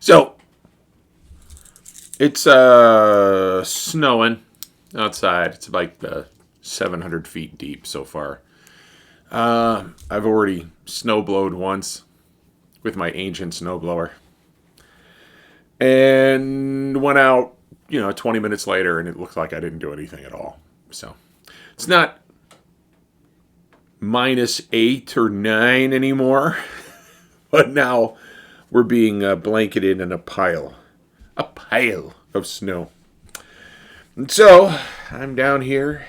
So, it's snowing outside. It's like 700 feet deep so far. I've already snowblowed once with my ancient snowblower. And went out, 20 minutes later, and it looked like I didn't do anything at all. So, it's not -8 or 9 anymore. But now we're being blanketed in a pile of snow. And so I'm down here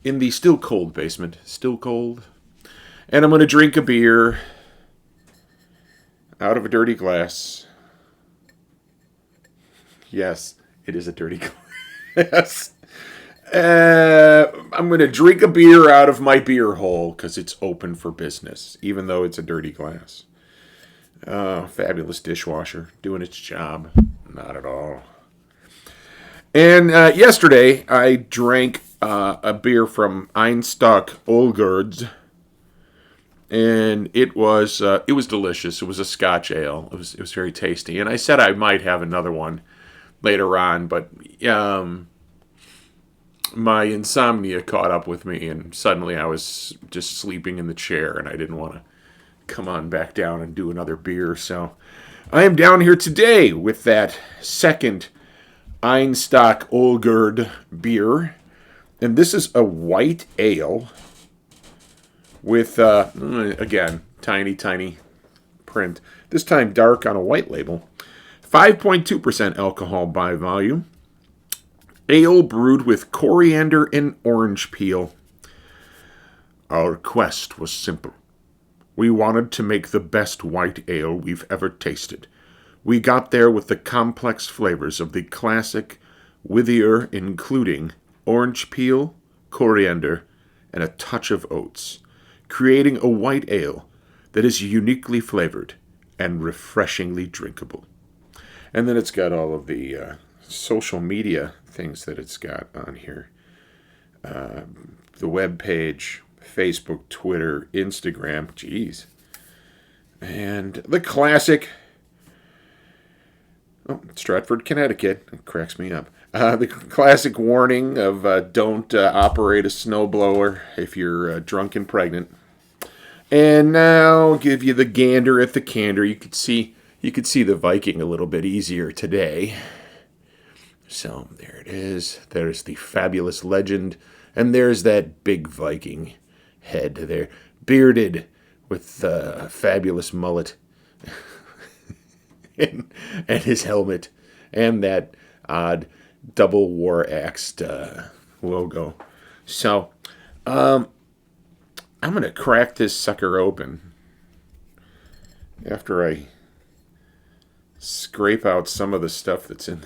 in the still cold basement, still cold, and I'm going to drink a beer out of a dirty glass. Yes, it is a dirty glass. I'm going to drink a beer out of my beer hole because it's open for business, even though it's a dirty glass. Fabulous dishwasher doing its job. Not at all. And yesterday I drank a beer from Einstök Ölgerd, and it was delicious. It was a Scotch ale. It was very tasty. And I said I might have another one later on, but my insomnia caught up with me, and suddenly I was just sleeping in the chair, and I didn't want to come on back down and do another beer. So I am down here today with that second Einstök Ölgerd beer, and this is a white ale with again tiny print. This time dark on a white label. 5.2% alcohol by volume. Ale brewed with coriander and orange peel. Our quest was simple. We wanted to make the best white ale we've ever tasted. We got there with the complex flavors of the classic witbier, including orange peel, coriander, and a touch of oats, creating a white ale that is uniquely flavored and refreshingly drinkable. And then it's got all of the social media things that it's got on here. The web page, Facebook, Twitter, Instagram, geez. And the classic, Stratford, Connecticut, it cracks me up. The classic warning of don't operate a snowblower if you're drunk and pregnant. And now I'll give you the gander at the candor. You could see the Viking a little bit easier today. So there it is. There's the fabulous legend. And there's that big Viking head there, bearded with a fabulous mullet. and his helmet. And that odd double war-axed logo. So, I'm going to crack this sucker open after I scrape out some of the stuff that's in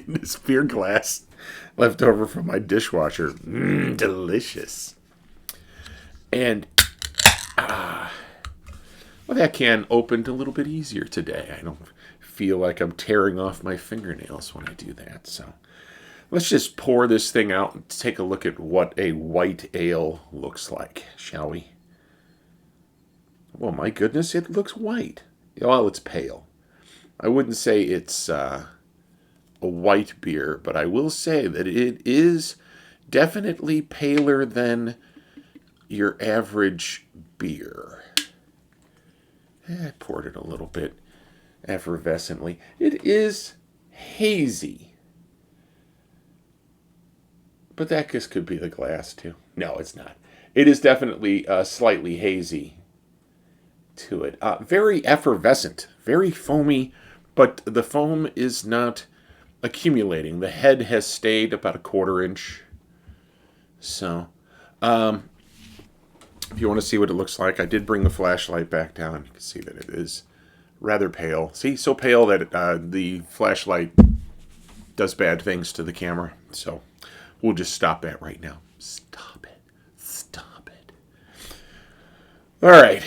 this beer glass left over from my dishwasher. Delicious. And that can opened a little bit easier today. I don't feel like I'm tearing off my fingernails when I do that. So let's just pour this thing out and take a look at what a white ale looks like, shall we? Well, my goodness, it looks white. Well, it's pale. I wouldn't say it's a white beer, but I will say that it is definitely paler than your average beer. I poured it a little bit effervescently. It is hazy. But that just could be the glass, too. No, it's not. It is definitely slightly hazy to it. Very effervescent, very foamy, but the foam is not accumulating. The head has stayed about a 1/4 inch. So, if you want to see what it looks like, I did bring the flashlight back down. You can see that it is rather pale. See, so pale that the flashlight does bad things to the camera. So, we'll just stop that right now. Stop it. Stop it. All right.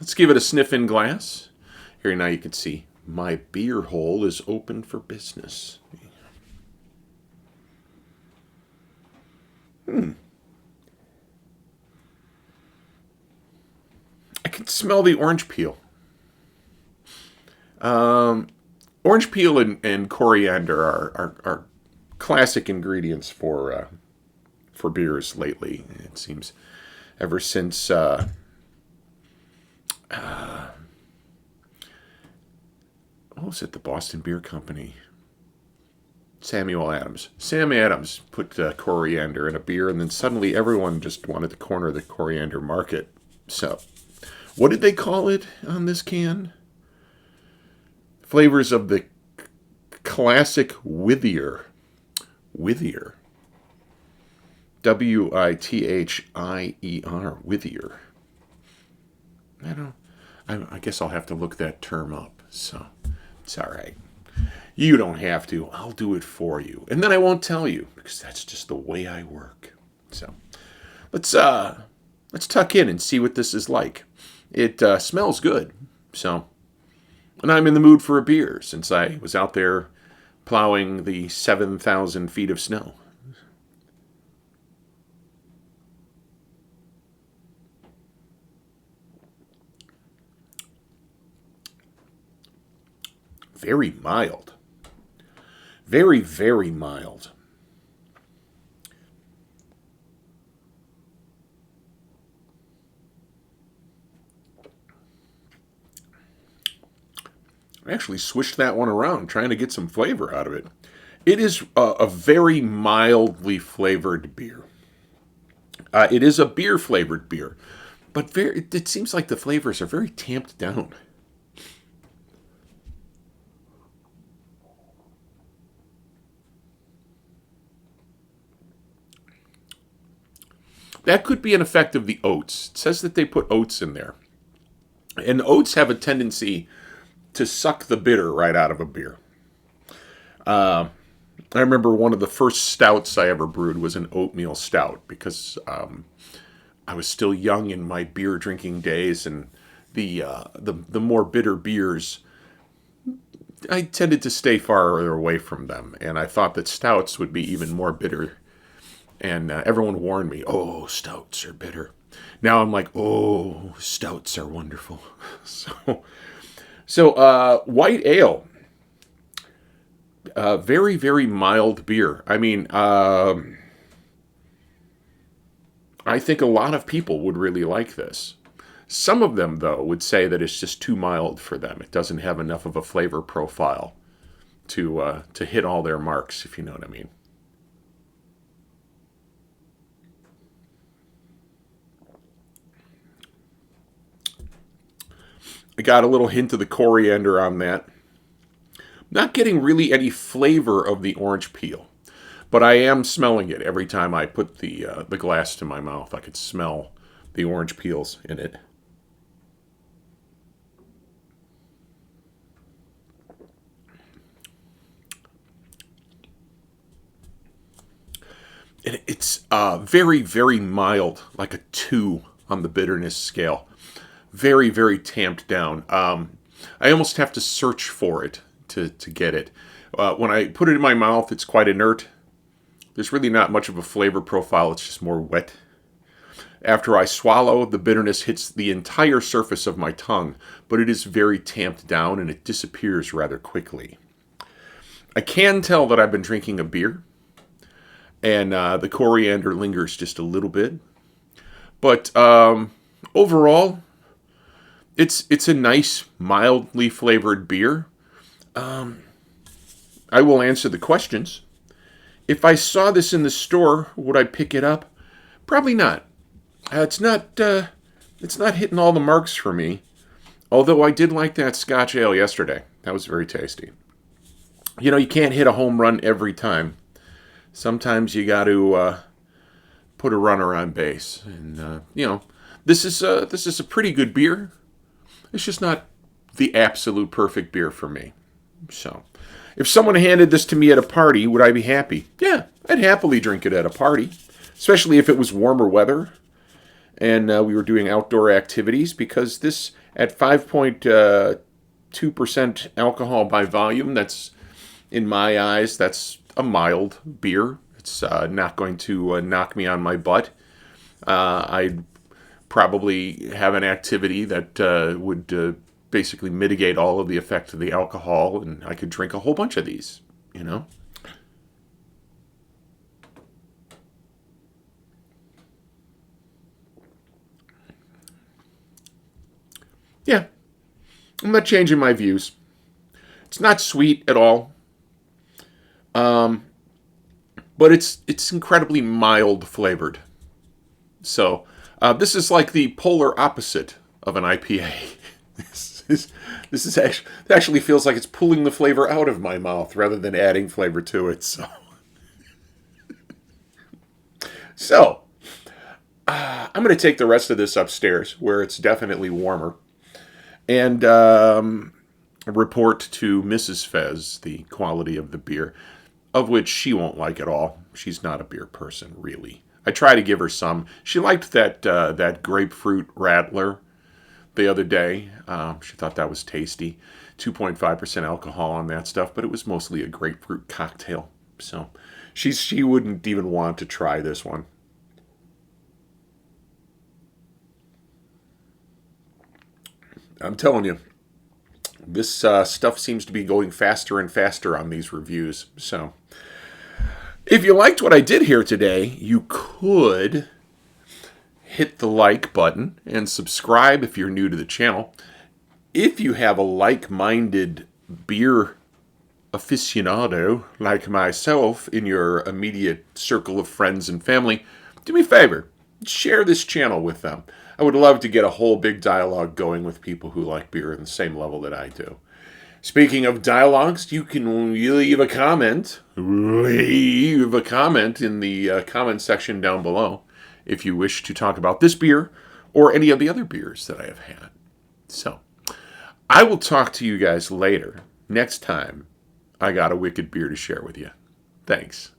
Let's give it a sniff in glass. Here now you can see my beer hole is open for business. I can smell the orange peel. Orange peel and coriander are classic ingredients for beers lately. It seems ever since what was it? The Boston Beer Company. Samuel Adams. Sam Adams put coriander in a beer, and then suddenly everyone just wanted to corner the coriander market. So, what did they call it on this can? Flavors of the classic witbier. Witbier. Withier. Withier. I guess I'll have to look that term up. So, it's all right. You don't have to. I'll do it for you. And then I won't tell you because that's just the way I work. So, let's tuck in and see what this is like. It smells good. So, and I'm in the mood for a beer since I was out there plowing the 7,000 feet of snow. Very mild. Very, very mild. I actually switched that one around, trying to get some flavor out of it. It is a very mildly flavored beer. It is a beer flavored beer, but it seems like the flavors are very tamped down. That could be an effect of the oats. It says that they put oats in there. And oats have a tendency to suck the bitter right out of a beer. I remember one of the first stouts I ever brewed was an oatmeal stout because I was still young in my beer drinking days, and the more bitter beers, I tended to stay farther away from them. And I thought that stouts would be even more bitter. And everyone warned me, oh, stouts are bitter. Now I'm like, oh, stouts are wonderful. So white ale. Very, very mild beer. I mean, I think a lot of people would really like this. Some of them, though, would say that it's just too mild for them. It doesn't have enough of a flavor profile to hit all their marks, if you know what I mean. I got a little hint of the coriander on that. Not getting really any flavor of the orange peel, but I am smelling it every time I put the glass to my mouth. I could smell the orange peels in it. And it's very, very mild, like a 2 on the bitterness scale. Very, very tamped down. I almost have to search for it to get it. When I put it in my mouth, it's quite inert. There's really not much of a flavor profile. It's just more wet. After I swallow, the bitterness hits the entire surface of my tongue, but it is very tamped down and it disappears rather quickly. I can tell that I've been drinking a beer, and the coriander lingers just a little bit. But overall, it's a nice, mildly flavored beer. I will answer the questions. If I saw this in the store, would I pick it up? Probably not. It's not hitting all the marks for me. Although I did like that Scotch ale yesterday. That was very tasty. You know, you can't hit a home run every time. Sometimes you got to put a runner on base, and this is a pretty good beer. It's just not the absolute perfect beer for me. So, if someone handed this to me at a party, would I be happy? Yeah, I'd happily drink it at a party, especially if it was warmer weather and we were doing outdoor activities, because this at 5.2% alcohol by volume, that's, in my eyes, that's a mild beer. It's not going to knock me on my butt. I'd probably have an activity that would basically mitigate all of the effect of the alcohol, and I could drink a whole bunch of these, you know? Yeah, I'm not changing my views. It's not sweet at all, but it's incredibly mild flavored. So this is like the polar opposite of an IPA. This is actually feels like it's pulling the flavor out of my mouth rather than adding flavor to it. So I'm going to take the rest of this upstairs where it's definitely warmer and report to Mrs. Fez the quality of the beer, of which she won't like at all. She's not a beer person, really. I try to give her some. She liked that grapefruit rattler the other day. She thought that was tasty. 2.5% alcohol on that stuff, but it was mostly a grapefruit cocktail. So she wouldn't even want to try this one. I'm telling you, this stuff seems to be going faster and faster on these reviews. So if you liked what I did here today, you could hit the like button and subscribe if you're new to the channel. If you have a like-minded beer aficionado like myself in your immediate circle of friends and family, do me a favor, share this channel with them. I would love to get a whole big dialogue going with people who like beer at the same level that I do. Speaking of dialogues, you can leave a comment in the comment section down below if you wish to talk about this beer or any of the other beers that I have had. So, I will talk to you guys later, next time I got a wicked beer to share with you. Thanks.